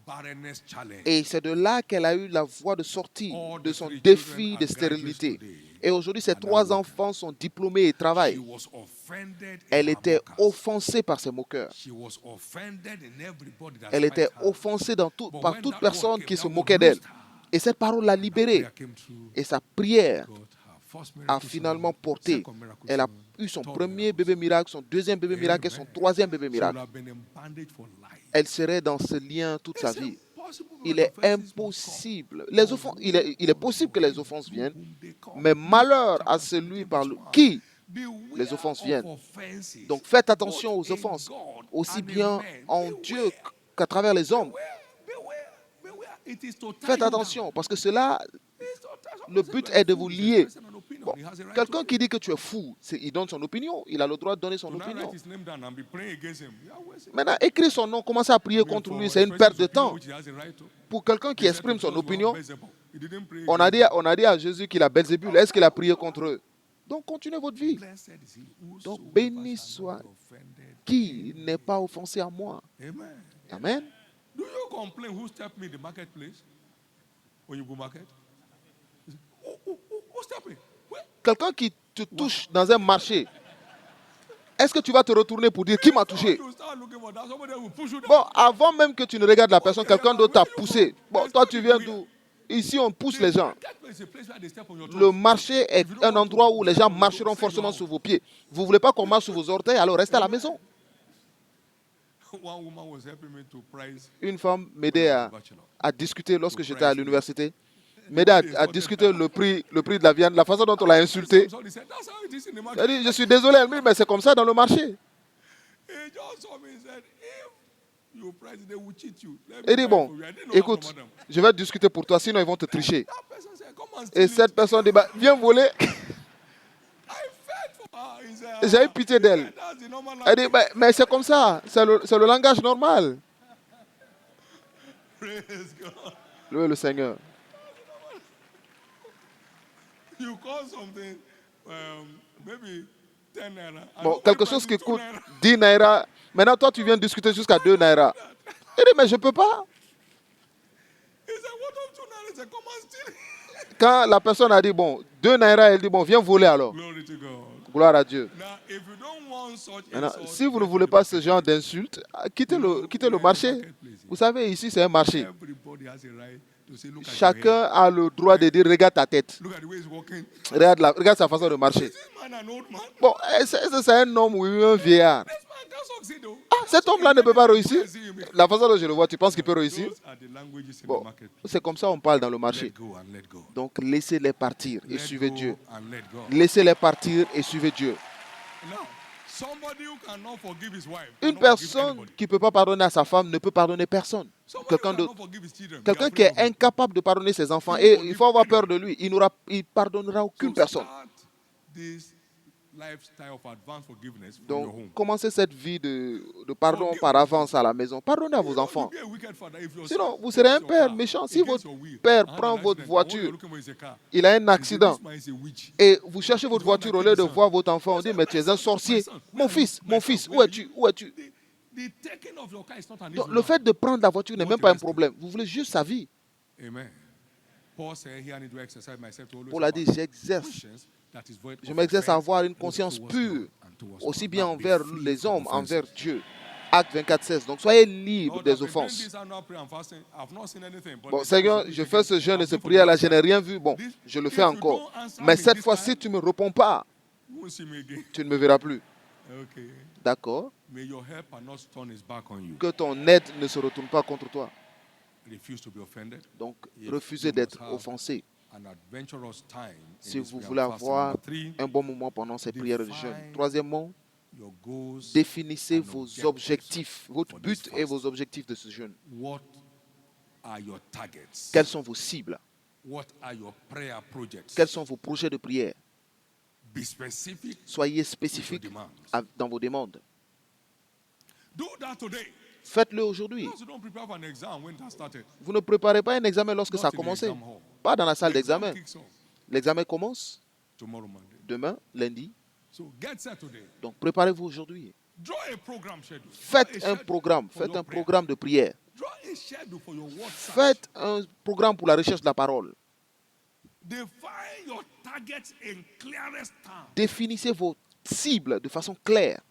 barrenness challenge. Et c'est de là qu'elle a eu la voie de sortie All de the son three défi children de are graduates stérilité. today. Et aujourd'hui, ses And now 3 working. enfants sont diplômés et She travaillent. was offended in Elle her était mockers. offensée par ses moqueurs. She was offended in everybody that Elle était spite her. offensée But par when toute that personne word qui came, se that moquait word d'elle. loosed her. Et cette parole l'a And that libérée. prayer came through. Et sa prière Got her first a miracle finalement son, porté. second miracle Elle a son, eu son third premier miracle bébé son. miracle, son deuxième bébé miracle et son Amen. troisième bébé She would miracle. have been in bondage for life. Elle serait dans ce lien toute sa It's vie. impossible Il when est offenses must impossible. come. Les offenses, il est possible que les offenses viennent, mais malheur à celui par qui les offenses viennent. Donc faites attention aux offenses, aussi bien en Dieu qu'à travers les hommes. Faites attention, parce que cela, le but est de vous lier. Bon, quelqu'un qui dit que tu es fou, il donne son opinion, il a le droit de donner son opinion. Maintenant, écrire son nom, commencer à prier contre lui, c'est une perte de temps. Pour quelqu'un qui exprime son opinion, on a dit à Jésus qu'il a Belzébul. Est-ce qu'il a prié contre eux? Donc, continuez votre vie. Donc, béni soit qui n'est pas offensé à moi. Amen. Do you complain who stepped me in the marketplace when you go market? Who stepped me? Quelqu'un qui te touche dans un marché, est-ce que tu vas te retourner pour dire qui m'a touché? Bon, avant même que tu ne regardes la personne, quelqu'un d'autre t'a poussé. Bon, toi tu viens d'où? Ici, on pousse les gens. Le marché est un endroit où les gens marcheront forcément sur vos pieds. Vous ne voulez pas qu'on marche sur vos orteils, alors restez à la maison. Une femme m'aidait à discuter lorsque j'étais à l'université. M'aidait à discuter le prix de la viande, la façon dont on l'a insulté. Elle a dit, je suis désolé, elle me dit, mais c'est comme ça dans le marché. Elle dit, bon, écoute, je vais discuter pour toi, sinon ils vont te tricher. Et cette personne dit, bah, viens voler. J'ai eu pitié d'elle. Elle dit, mais c'est comme ça, c'est le langage normal. Louez le Seigneur. Bon, quelque chose qui coûte 10 naira. Maintenant, toi, tu viens discuter jusqu'à 2 naira. Elle dit, mais je ne peux pas. Quand la personne a dit, bon, 2 naira, elle dit, bon, viens voler alors. Gloire à Dieu. Maintenant, si vous ne voulez pas ce genre d'insulte, quittez le marché. Vous savez, ici, c'est un marché. Chacun a le droit de dire, regarde ta tête. Regarde sa façon de marcher. Bon, c'est un homme ou un vieillard. Ah, cet homme-là ne peut pas réussir. La façon dont je le vois, tu penses qu'il peut réussir? Bon, c'est comme ça qu'on parle dans le marché. Donc, laissez-les partir et suivez Dieu. Laissez-les partir et suivez Dieu. Une personne qui ne peut pas pardonner à sa femme ne peut pardonner personne. Quelqu'un qui est incapable de pardonner ses enfants, et il faut avoir peur de lui, il ne pardonnera aucune personne. this lifestyle of advanced forgiveness from your Donc, home. commencez cette vie de pardon par avance à la maison. Pardonnez à vos enfants. You'll be a wicked father if your Sinon, son vous serez takes un your père car méchant. Si against votre your will père and had prend an votre accident, and what voiture, you're looking for is a car. il a un You say, accident, this man is a witch. et vous cherchez votre He's the one voiture that au lieu killed de the son. voir votre enfant, on You dit, say, mais tu es un my sorcier. son, Mon where are you? fils, My mon son, fils, where où are es-tu? you? Où es-tu? The taking of your car is not an Donc, issue le now. fait de prendre la voiture n'est You même want pas un to rescue. problème. Vous voulez juste sa vie. Amen. Paul said, here I need to exercise myself to always Paul a have dit, a j'exerce. conscience that is void Je of m'exerce à offense, avoir une both conscience towards pure, God and towards aussi man. bien Now, be envers free les from hommes, envers offenses. Dieu. Acte 24:16. Donc, soyez libres Lord, I've des been doing offenses. this annual prayer and fasting. I've not seen anything, but Bon, the Spirit Seigneur, is je fais ce jeûne et I'm ce doing for the prière-là, last je n'ai time. rien vu. Bon, This- je le if fais you encore. don't answer Mais me cette this fois-ci, time, tu ne me réponds pas. you won't see me again. Tu ne me verras plus. Okay. D'accord? May your helper not turn his back on you. Que ton aide ne se retourne pas contre toi. Refuse to be offended. Donc, If refusez you d'être must have offensé. an adventurous time Si in this vous prayer voulez and fasting. avoir Number 3, un bon moment pendant ces prières de jeûne. define Troisièmement, your goals définissez and vos objectives objectifs, votre for this but et fast. vos objectifs de ce jeûne. What are your targets? Quelles sont vos cibles? What are your prayer projects? Quels sont vos projets de prière? Be specific. Soyez spécifiques demands. dans vos demandes. Do that today. Faites-le aujourd'hui. Because you don't prepare for an exam when that started. Vous ne préparez pas un examen lorsque Not ça a in the commencé. exam hall. Pas dans la salle The exam d'examen. kicks off L'examen commence tomorrow Monday. demain, lundi. So get set today. Donc préparez-vous aujourd'hui. Draw a program schedule. Faites Draw a un schedule programme. for Faites your un prayer. programme de prière. Draw a schedule for your word search. Faites un programme pour la recherche de la parole. Define your targets in clearest terms. Définissez vos cibles de façon claire.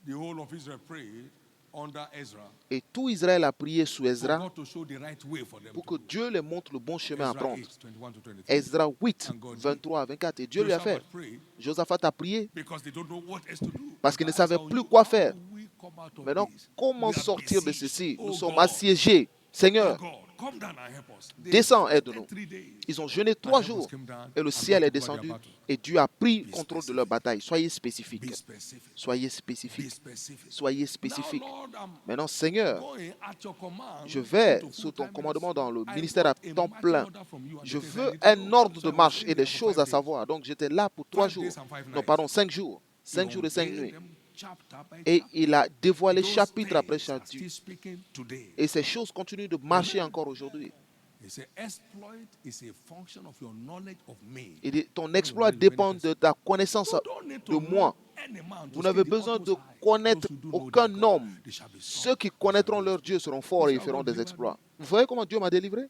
The whole of Israel prayed under Ezra Et tout Israël a prié sous for Ezra God to show the right way for them pour to que go. Dieu les montre le bon chemin à Ezra prendre. 8, 21 to 23. Ezra 8, And God did. 23 à 24. Et Dieu lui a fait. Josaphat prayed Josaphat a prié because they don't know what else to do. parce qu'il ne God savait answered plus you, quoi how faire. do we come out of Maintenant, this? comment We are sortir de besieged. ceci? Oh Nous sommes God. assiégés. Oh Seigneur, God, come down and help us. They descends, fasted aide-nous. 3 days. Ils ont jeûné 3 And heaven jours came down et le and ciel God est took over descendu their battle. et Dieu a pris Be contrôle de specific. leur bataille. Soyez Be spécifiques. specific. Soyez Be spécifiques. specific. Soyez Now, spécifiques. Lord, I'm Maintenant, Seigneur, going at your command je vais into sous ton full-time commandement dans le ministry. I ministère à want a temps marching plein. order from you and the Je things I veux need to un know. ordre So de I was marche staying et des there for choses 5 à days. savoir. Donc j'étais là pour 3 5 jours. days and 5 Non, nights. pardon, 5 jours. He 5 jours et 5 unveiled nuits. them chapter by Et chapter. il a dévoilé Those chapitre après things are chapitre. still speaking today. Et ces choses continuent de marcher encore aujourd'hui. He said, exploit is a function of your knowledge of me. Il dit, ton exploit dépend de ta connaissance You don't need to de moi. know any man to Vous stay n'avez the besoin utmost de high. connaître Those who do know aucun their God, homme. they shall be strong, Ceux qui they shall connaîtront be leur rich. Dieu seront forts et ils shall feront not des deliver exploits. Vous voyez comment Dieu m'a délivré?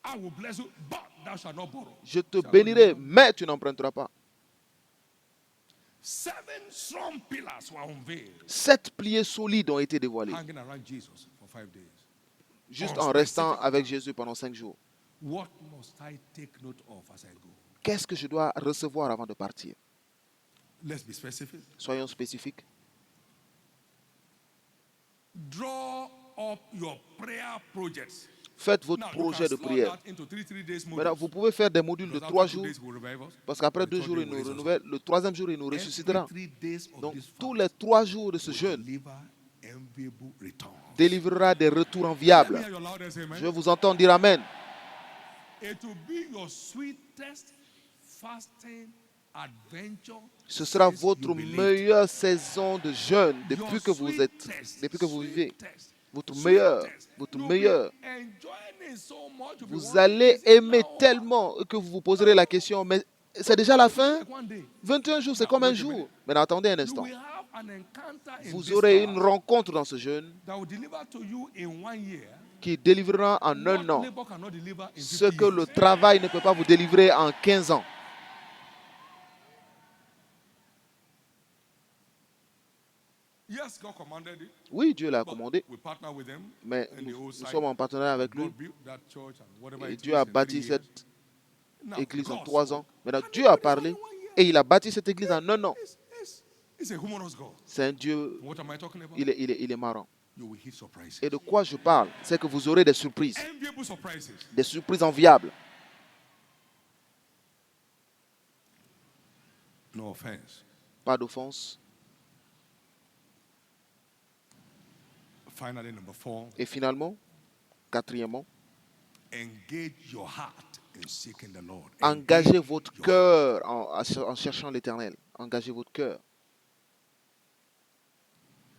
I will bless you, but thou shalt not borrow. Je te Shall not bénirai, deliver. mais tu n'emprunteras pas. 7 strong pillars were unveiled, 7 piliers solides ont été dévoilés, hanging around Jesus for 5 days. juste On en restant specific avec time. Jésus pendant 5 jours. What must I take note of as I go? Qu'est-ce que je dois recevoir avant de partir? Let's be specific. Soyons spécifiques. Draw up your prayer projects. Faites votre Now, you projet de can slot prière. that into 3 days Maintenant, modules. vous pouvez faire des modules de Because 3 after 2 jours, days, he will revive us. parce qu'après The 2 third jours, day il will nous raise us renouvelle. Le 3e jour, il nous Every ressuscitera. 3 days of Donc, this tous fast les 3 jours de ce will jeûne deliver enviable returns. délivrera des retours Let me enviables. hear your loudest amen. Je vous entends dire Amen. It will be your sweetest fasting adventure. Ce sera since votre you believed. meilleure saison de jeûne depuis Your que vous êtes, sweetest, depuis que vous vivez. sweetest, Votre sweetest. meilleur, votre You'll meilleur. be enjoying it so much, you'll be Vous wondering, allez is it aimer now over? tellement que vous vous poserez la question, mais c'est déjà la fin? Like one day, 21 jours, c'est Now, comme un wait a jour. minute. Mais attendez un you instant. will have an encounter in Vous this aurez une fast rencontre dans ce jeûne that will deliver to you in 1 year qui délivrera en what un an labor cannot deliver in ce 50 que le years. travail ne peut pas vous délivrer en 15 ans. Yes, God commanded it. Oui, Dieu l'a But commandé, we partner with them mais in the nous old site. sommes en partenariat avec lui. God built that church and whatever Et it Dieu is a in 3 bâti years. cette Now, église en God 3 spoke. ans. Maintenant, And Dieu he a did this parlé in 1 year. et il a bâti cette église en un an. It's a humorous God. C'est un Dieu, What am I talking about? il est marrant. You will hit surprises. Et de quoi je parle? C'est que vous aurez des surprises Enviable surprises. enviables. No offense. Pas d'offense. Finally, number 4, Et finalement, quatrièmement, engage your heart in seeking the Lord. Engagez Engage votre your cœur en cherchant l'Éternel. Engagez votre cœur.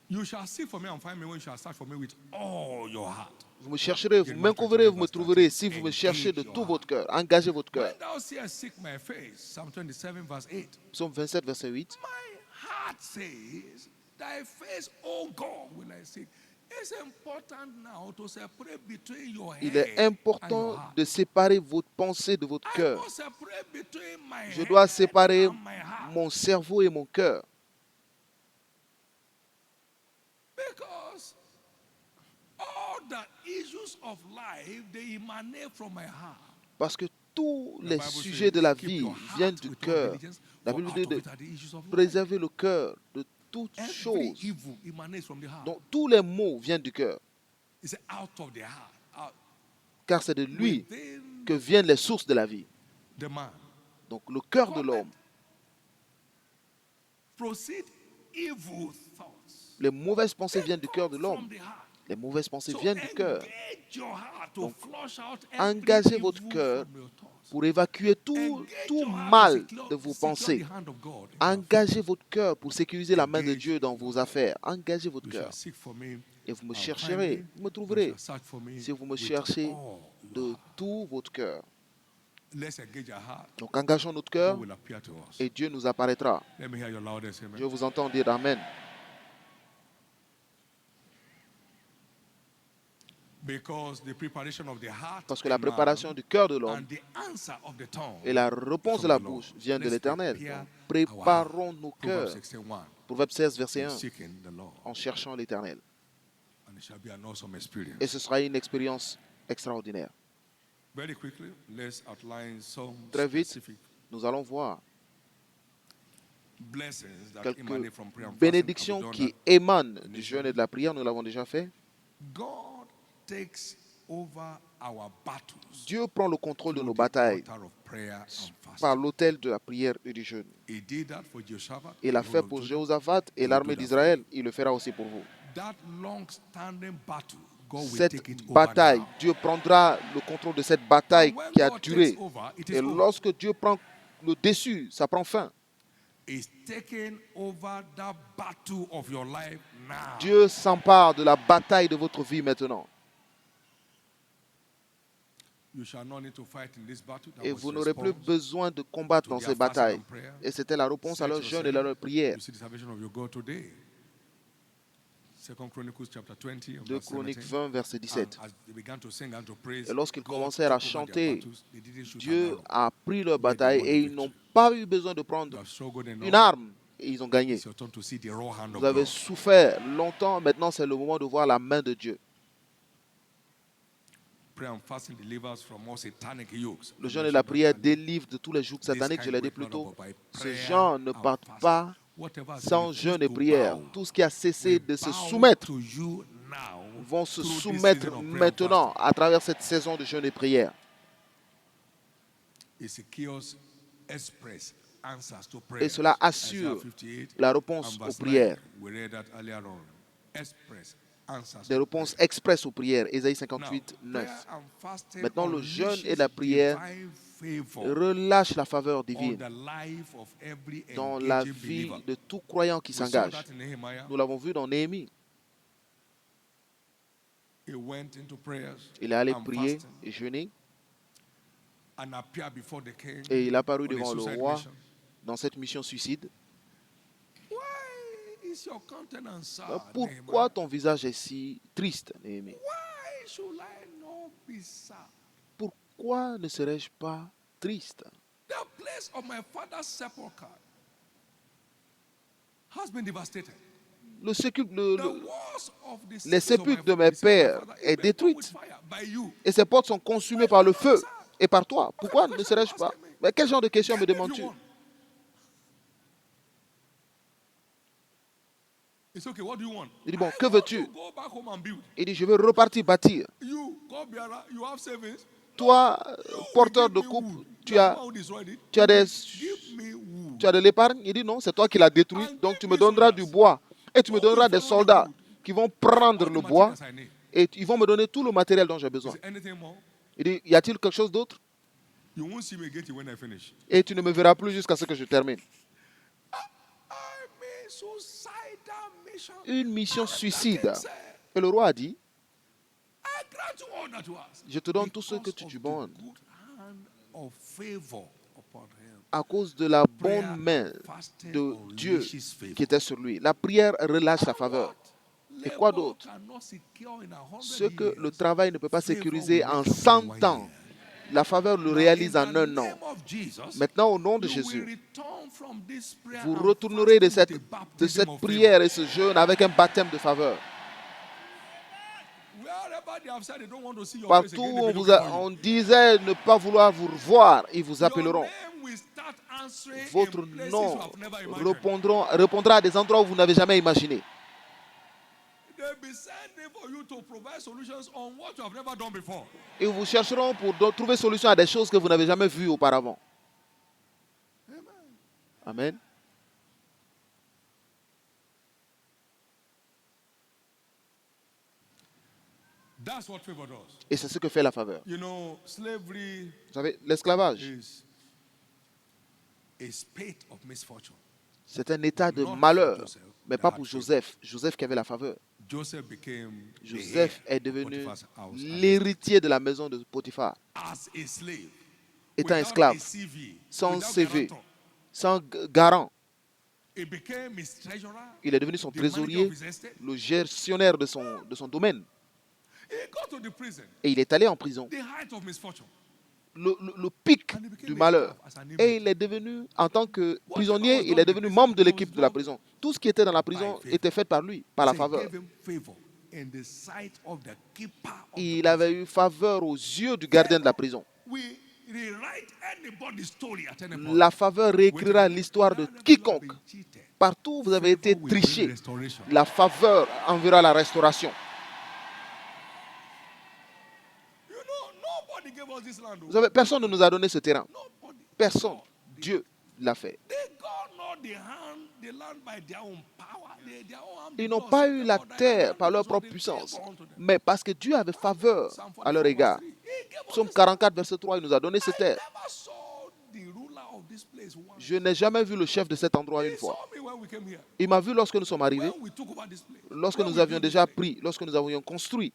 You shall seek for me and find me when you shall search for me with all your heart. Vous me chercherez, vous m'incouvrirez, vous me trouverez si vous me cherchez de tout votre cœur. Engagez votre cœur. When thou seest seek my face, Psalm 27 verse 8. Psaume 27, verset 8. My heart says, thy face, O God, will I seek. It's important now to separate between your head Il est and your important heart. de séparer votre pensée de votre I cœur. must separate between my Je dois head séparer and my heart. mon cerveau et mon cœur. Because all the issues of life, they emanate from my heart. Parce que tous les The Bible sujets de la says, keep vie your heart viennent du with all cœur. diligence, La for Bible out dit of de it are the issues of life. préserver le cœur de toutes Every choses. evil emanates from the heart. Donc tous les mots viennent du cœur. It's out of the heart. Out Car c'est de lui within que viennent les sources de la vie. the man. Donc le cœur de l'homme, Proceed evil thoughts. les mauvaises pensées viennent du cœur de From l'homme. the heart. Les mauvaises pensées So viennent du cœur. engage your heart to Donc, flush out every engagez votre evil cœur from your thoughts. pour évacuer tout Engage your heart mal to secure- de vos secure pensées. the hand of God in your affairs. Engagez votre cœur pour sécuriser la main de Engage Dieu dans vos affaires. Engagez votre You cœur. shall seek for me Et vous me and find chercherez, me. vous me You trouverez. shall search for me Si vous me with cherchez all de your heart. tout votre cœur. Let's engage our heart. Donc engageons notre God cœur will appear to us. et Dieu nous apparaîtra. Let me hear your loudest amen. Je vous entends dire Amen. Because the preparation of the heart Parce que la and man préparation du cœur de l'homme and the answer of the tongue et la réponse de la bouche vient de l'Éternel. Donc, préparons nos cœurs. Proverbs 16:1. Proverbe 16, verset In 1. seeking the Lord, En cherchant l'Éternel. and it shall be an awesome experience. Et ce sera une expérience extraordinaire. Very quickly, let's outline some Très vite, specific nous allons voir blessings that quelques emanate from prayer and fasting. bénédictions Have we qui done émanent du jeûne et de la prière. Nous l'avons déjà fait. that? God takes over our battles Dieu prend le contrôle de through nos the batailles altar of prayer and fasting. par l'autel de la prière et du jeûne. He did that for Jehoshaphat. Il l'a the fait whole of pour Judah. Jéhoshaphat et l'armée d'Israël. Il le fera aussi pour vous. That long-standing battle, God will Cette take it over bataille, now. Dieu prendra le contrôle de cette bataille And when qui a God duré. takes over, it is Et over. lorsque Dieu prend le dessus, ça prend fin. Is taking over that battle of your life now. Dieu s'empare de la bataille de votre vie maintenant. You shall not need to fight in this battle. That Et was vous n'aurez plus response besoin de combattre to dans their ces fasting batailles. and prayer. Et c'était la réponse à leur Search jeûne et à leur prière. You see the salvation of your God today. 2 Chronicles chapter 20 and 2 verse Chroniques 17. 20, verset 17. And as they began to sing and to praise, Et lorsqu'ils God commencèrent à took over their chanter, battles. They didn't shoot an Dieu arrow. a pris leur bataille won et the ils n'ont victory. pas eu besoin de You prendre have struggled enough. une arme et ils ont gagné. It's your turn to see the raw hand of Vous avez God. souffert longtemps, maintenant c'est le moment de voir la main de Dieu. Prayer and fasting delivers from all satanic yokes. Le jeûne et la prière délivrent de tous les jougs sataniques, je l'ai dit plus tôt. Ces gens ne partent pas sans jeûne et prière. Tout ce qui a cessé de se soumettre vont se soumettre maintenant à travers cette saison de jeûne et prière. Et cela assure la réponse aux prières. Des réponses express aux prières. Ésaïe 58, 9. Maintenant, le jeûne et la prière relâchent la faveur divine dans la vie de tout croyant qui s'engage. Nous l'avons vu dans Néhémie. Il est allé prier et jeûner. Et il est apparu devant le roi dans cette mission suicide. Pourquoi ton visage est si triste, Néhémie? Pourquoi ne serais-je pas triste? Les sépulcres de mes pères est détruite et ses portes sont consumées par le feu et par toi. Pourquoi ne serais-je pas? Mais quel genre de question me demandes-tu? Il dit, bon, que veux-tu? Il dit, je veux repartir bâtir. Toi, porteur de coupe, tu as de l'épargne? Il dit, non, c'est toi qui l'as détruit, donc tu me donneras du bois. Et tu me donneras des soldats qui vont prendre le bois et ils vont me donner tout le matériel dont j'ai besoin. Il dit, y a-t-il quelque chose d'autre? You won't see me again till when I finish. Et tu ne me verras plus jusqu'à ce que je termine. I mean, suicidal mission. Une mission And the suicide. king said, Et le roi a dit, I grant you all that you ask. je te donne tout ce que Because tu of the demandes good hand of favor upon him. à cause de la bonne main de Dieu qui était sur lui. La prière relâche la faveur. Et quoi d'autre? Ce que le travail ne peut pas sécuriser en 100 ans, la faveur le réalise en un an. Maintenant, au nom de Jésus, vous retournerez de cette prière et ce jeûne avec un baptême de faveur. Partout où on disait ne pas vouloir vous revoir, ils vous appelleront. Votre nom répondra à des endroits où vous n'avez jamais imaginé. Ils vous chercheront pour trouver solution à des choses que vous n'avez jamais vues auparavant. Amen. Et c'est ce que fait la faveur. Vous savez, l'esclavage, c'est un état de malheur, mais pas pour Joseph. Joseph qui avait la faveur. Joseph est devenu l'héritier de la maison de Potiphar. Étant esclave, sans CV, sans garant. Il est devenu son trésorier, le gestionnaire de son domaine. Et il est allé en prison. Le pic du malheur. Et il est devenu, en tant que prisonnier, il est devenu membre de l'équipe de la prison. Tout ce qui était dans la prison était fait par lui, par la faveur. Il avait eu faveur aux yeux du gardien de la prison. La faveur réécrira l'histoire de quiconque. Partout où vous avez été triché, la faveur enverra la restauration. Vous savez, personne ne nous a donné ce terrain. Personne. Dieu l'a fait. Ils n'ont pas eu la terre par leur propre puissance, mais parce que Dieu avait faveur à leur égard. Psaume 44, verset 3, il nous a donné cette terre. Je n'ai jamais vu le chef de cet endroit une fois. Il m'a vu lorsque nous sommes arrivés, lorsque nous avions déjà pris, lorsque nous avions construit.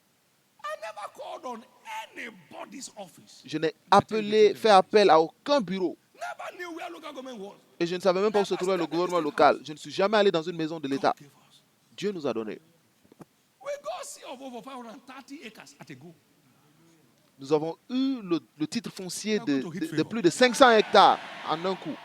Je n'ai fait appel à aucun bureau. Et je ne savais même pas où se trouvait le gouvernement local. Je ne suis jamais allé dans une maison de l'État. Dieu nous a donné. Nous avons eu le titre foncier de plus de 500 hectares en un coup.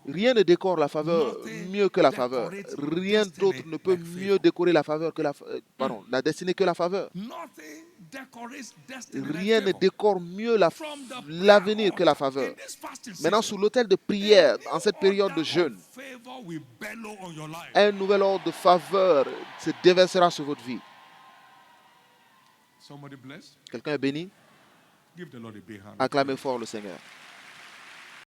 Rien ne décore la faveur mieux que la faveur. Rien d'autre ne peut mieux décorer la faveur que la destinée que la faveur. Rien ne décore mieux l'avenir que la faveur. Maintenant, sous l'autel de prière, en cette période de jeûne, un nouvel ordre de faveur se déversera sur votre vie. Quelqu'un est béni? Acclamez fort le Seigneur.